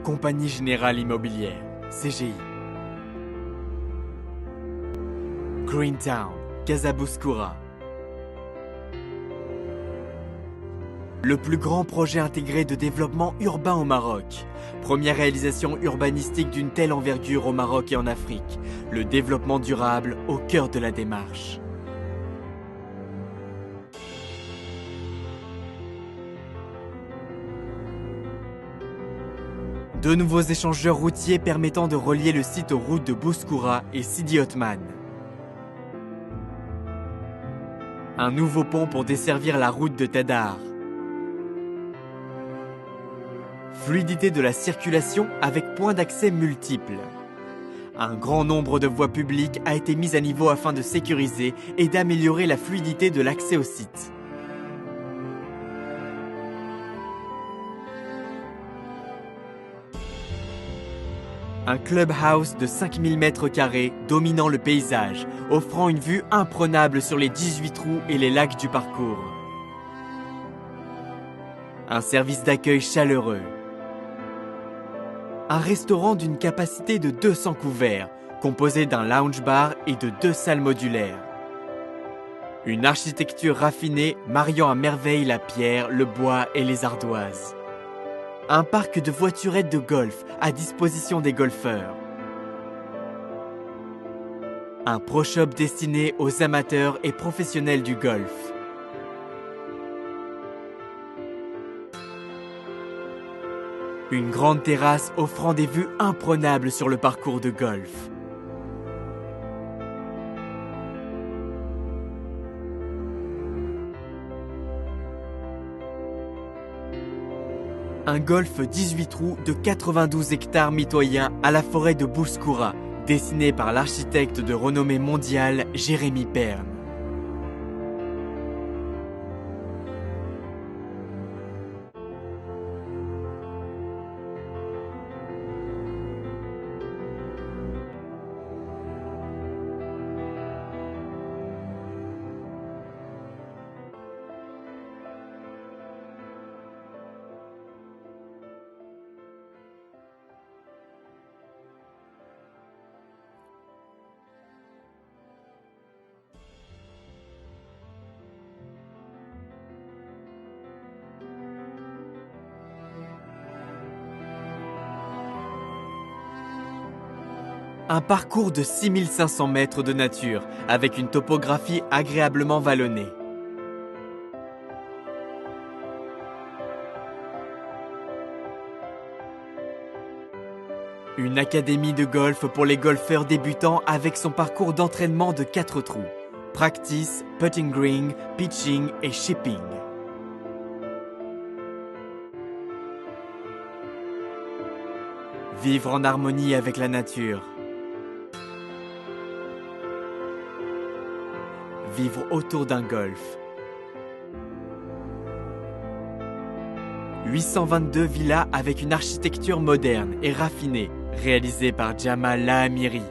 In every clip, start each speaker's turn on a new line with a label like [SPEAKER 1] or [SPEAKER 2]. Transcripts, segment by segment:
[SPEAKER 1] Compagnie Générale Immobilière, CGI. Greentown, Casabouskoura. Le plus grand projet intégré de développement urbain au Maroc. Première réalisation urbanistique d'une telle envergure au Maroc et en Afrique. Le développement durable au cœur de la démarche. Deux nouveaux échangeurs routiers permettant de relier le site aux routes de Bouskoura et Sidi Othman. Un nouveau pont pour desservir la route de Tadar. Fluidité de la circulation avec points d'accès multiples. Un grand nombre de voies publiques a été mis à niveau afin de sécuriser et d'améliorer la fluidité de l'accès au site. Un clubhouse de 5000 m² dominant le paysage, offrant une vue imprenable sur les 18 trous et les lacs du parcours. Un service d'accueil chaleureux. Un restaurant d'une capacité de 200 couverts, composé d'un lounge bar et de 2 salles modulaires. Une architecture raffinée mariant à merveille la pierre, le bois et les ardoises. Un parc de voiturettes de golf à disposition des golfeurs. Un pro shop destiné aux amateurs et professionnels du golf. Une grande terrasse offrant des vues imprenables sur le parcours de golf. Un golf 18 trous de 92 hectares mitoyens à la forêt de Bouskoura, dessiné par l'architecte de renommée mondiale Jérémy Perne. Un parcours de 6500 mètres de nature, avec une topographie agréablement vallonnée. Une académie de golf pour les golfeurs débutants avec son parcours d'entraînement de 4 trous. Practice, putting green, pitching et chipping. Vivre en harmonie avec la nature. Vivre autour d'un golf. 822 villas avec une architecture moderne et raffinée, réalisée par Jamal Lahamiri.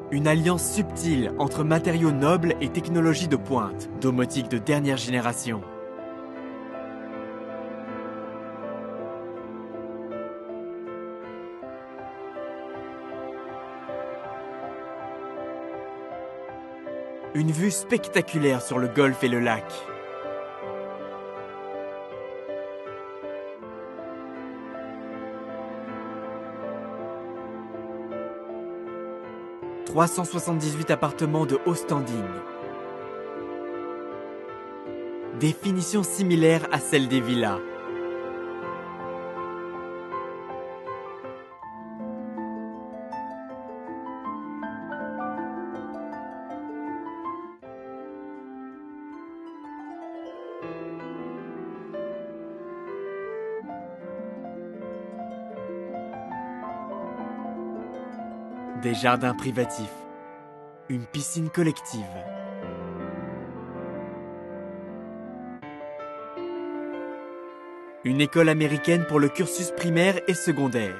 [SPEAKER 1] Une alliance subtile entre matériaux nobles et technologies de pointe, domotique de dernière génération. Une vue spectaculaire sur le golfe et le lac. « 378 appartements de haut standing. Des finitions similaires à celles des villas. Des jardins privatifs. Une piscine collective. Une école américaine pour le cursus primaire et secondaire.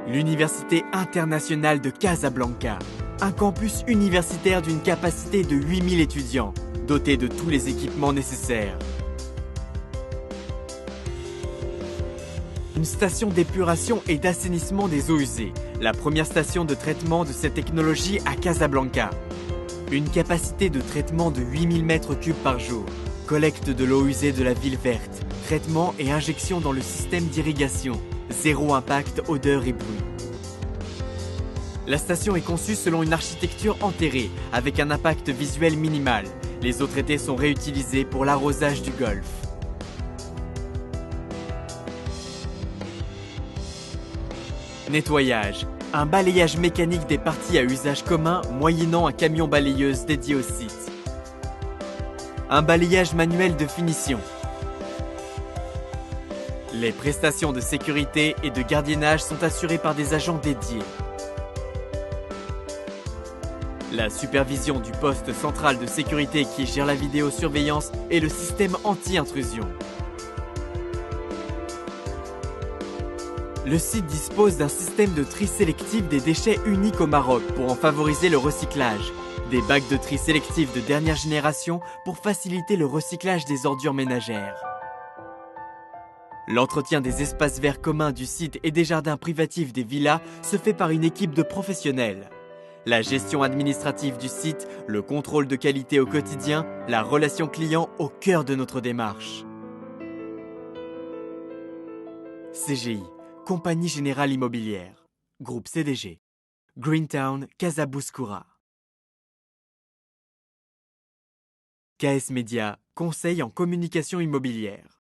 [SPEAKER 1] L'Université internationale de Casablanca, un campus universitaire d'une capacité de 8000 étudiants, doté de tous les équipements nécessaires. Une station d'épuration et d'assainissement des eaux usées, la première station de traitement de cette technologie à Casablanca. Une capacité de traitement de 8000 mètres cubes par jour, collecte de l'eau usée de la ville verte, traitement et injection dans le système d'irrigation, zéro impact, odeur et bruit. La station est conçue selon une architecture enterrée, avec un impact visuel minimal. Les eaux traitées sont réutilisées pour l'arrosage du golfe. Nettoyage. Un balayage mécanique des parties à usage commun moyennant un camion balayeuse dédié au site. Un balayage manuel de finition. Les prestations de sécurité et de gardiennage sont assurées par des agents dédiés. La supervision du poste central de sécurité qui gère la vidéosurveillance et le système anti-intrusion. Le site dispose d'un système de tri sélectif des déchets unique au Maroc pour en favoriser le recyclage. Des bacs de tri sélectif de dernière génération pour faciliter le recyclage des ordures ménagères. L'entretien des espaces verts communs du site et des jardins privatifs des villas se fait par une équipe de professionnels. La gestion administrative du site, le contrôle de qualité au quotidien, la relation client au cœur de notre démarche. CGI, Compagnie Générale Immobilière, Groupe CDG, Greentown, Casabouskoura. KS Média, conseil en communication immobilière.